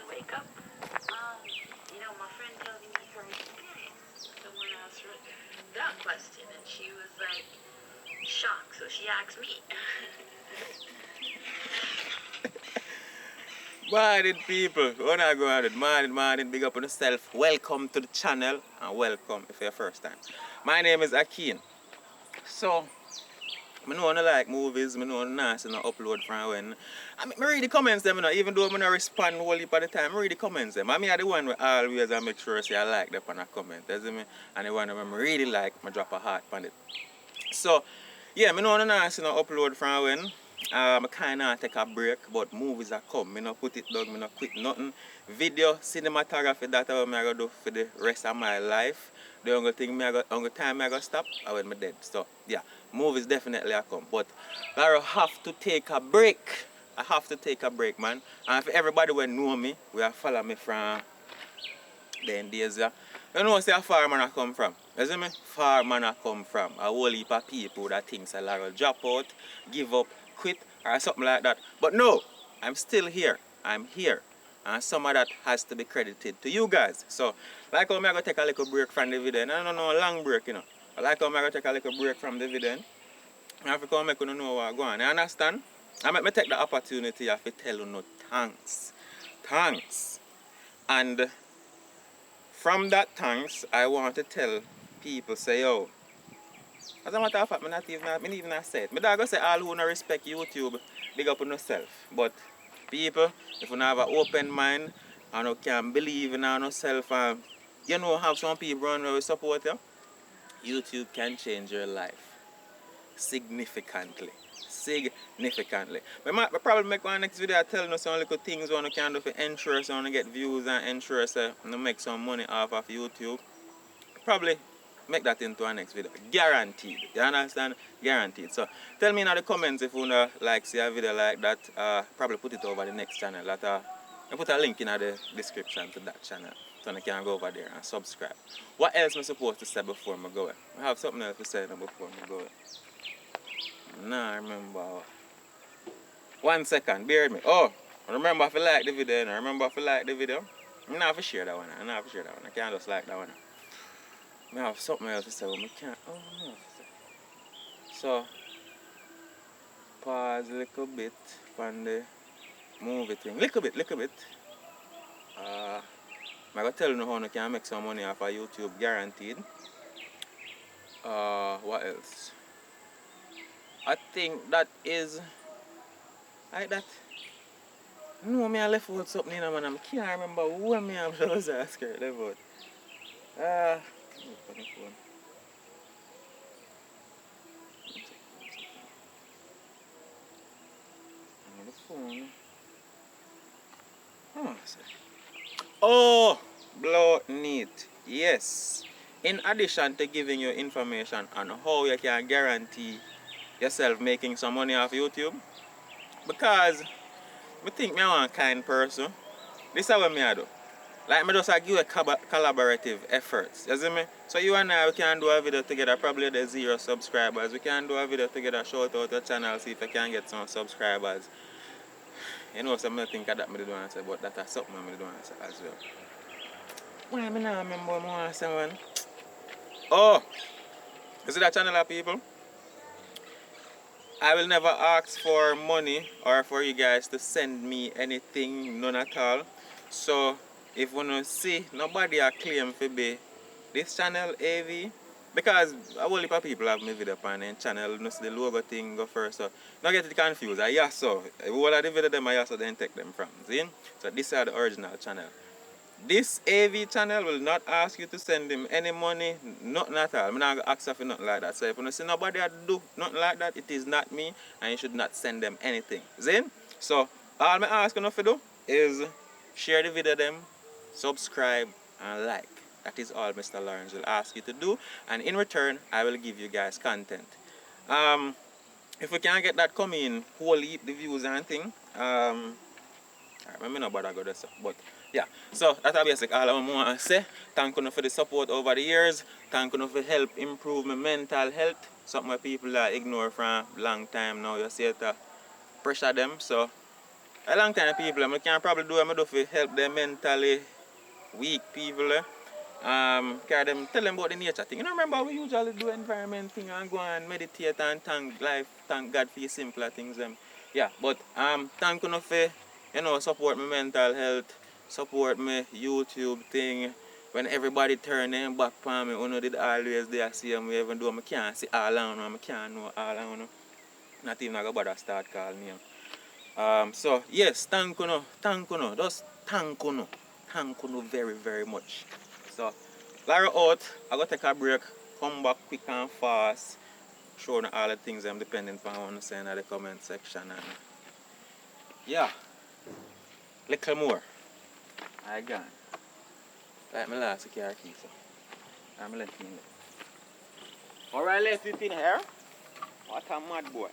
wake up. My friend tells me her experience. Someone asked her that question, and she was like shocked. So she asked me. Morning people, when I go at it, morning, big up on yourself. Welcome to the channel and welcome if you're first time. My name is Ackeen. So, I know I like movies, I know I'm nice and I upload from when. I read the comments them, even though I don't respond whole heap of the time, I read the comments them. I the one where always I make sure I say I like them on a comment, you see me? And the one that I really like, I drop a heart on it. So, yeah, I know I'm nice and I upload from when. I kind of take a break, but movies are come. I don't put it down, I don't quit nothing. Video, cinematography, that's what I'm going to do for the rest of my life. The only thing only time I go stop is when I'm dead. So yeah, movies definitely are come. But I have to take a break. I have to take a break, man. And for everybody who know me, will follow me from then days. You know say how far man I come from. You see me? Far man I come from. A whole heap of people that thinks I will drop out, give up, quit, or something like that. But no, I'm still here. I'm here. And some of that has to be credited to you guys. So, like how I'm going to take a little break from the video. No, long break, But like how I'm going to take a little break from the video. I have to come make you know what's going on. You understand? I make me take the opportunity to tell you no thanks. Thanks. And from that thanks, I want to tell people, say, yo, as a matter of fact, I even say it. I don't say all who don't respect YouTube, big up on yourself. But people, if you have an open mind and you can believe in yourself and have some people around who support you, YouTube can change your life significantly. Significantly. I probably make one next video telling you some little things you can do for interest, you get views and interest, and make some money off of YouTube. Probably make that into our next video. Guaranteed. You understand? Guaranteed. So tell me in the comments if you like see a video like that. Probably put it over the next channel. I put a link in the description to that channel. So you can go over there and subscribe. What else am I supposed to say before I go? I have something else to say before I go. Nah, I remember. 1 second, bear with me. Oh, remember if you like the video. Remember if you like the video. I'm not to share that one. I can't just like that one. I have something else to say, but I can't. Oh, no. So, pause a little bit on the movie thing. Little bit. I'm going to tell you how you can make some money off of YouTube, guaranteed. What else? I think that is like that. No, I left out something, man. I can't remember what I was asking about. On the phone. On the phone. Oh, blow neat. Yes. In addition to giving you information on how you can guarantee yourself making some money off YouTube, because I think I'm a kind person. This is what I do. Like, I just give a collaborative efforts. You see me? So you and I, we can do a video together. Probably there's 0 subscribers. We can do a video together, shout out the channel, see if I can get some subscribers. You know, some think that I do answer, but that's something I do answer as well. Why I not remember what I say, man? Oh! You see that channel of people? I will never ask for money or for you guys to send me anything, none at all. So, if you don't see, nobody a claim to be this channel AV. Because a whole heap of people have my video on the channel, you see the logo thing go first. So, don't get it confused. I Yasso. All of the video them I Yasso then take them from. See? So, this is the original channel. This AV channel will not ask you to send him any money, nothing at all. I'm not going to ask for nothing like that. So if you see nobody do nothing like that, it is not me, and you should not send them anything. Zin? So all I'm asking you to do is share the video them, subscribe, and like. That is all Mr. Lawrence will ask you to do, and in return, I will give you guys content. If we can get that coming, whole heap the views and thing, I'm not bother go this, but yeah, so that's basically all I want to say. Thank you for the support over the years. Thank you for help improve my mental health. Something people that ignore from a long time now. You see it pressure them. So a long time people, I can probably do what I do to help them mentally weak people. Carry them, tell them about the nature thing. You know, remember we usually do environment thing and go and meditate and thank life, thank God for the simpler things. Yeah, but thank you for, you know, support my mental health, support my YouTube thing. When everybody turn them back on me, you know, did always there see me, even though I can't see all on, I can't know all on. Not even I bother start calling me. So yes, thank you, thank you, just thank you very, very much. So, Lara out, I gotta take a break, come back quick and fast, showing all the things I'm dependent on what you say in the comment section. And yeah, little more. I gone. Like my last car key, so I'm left in there. Alright, left it in here. What a mad boy.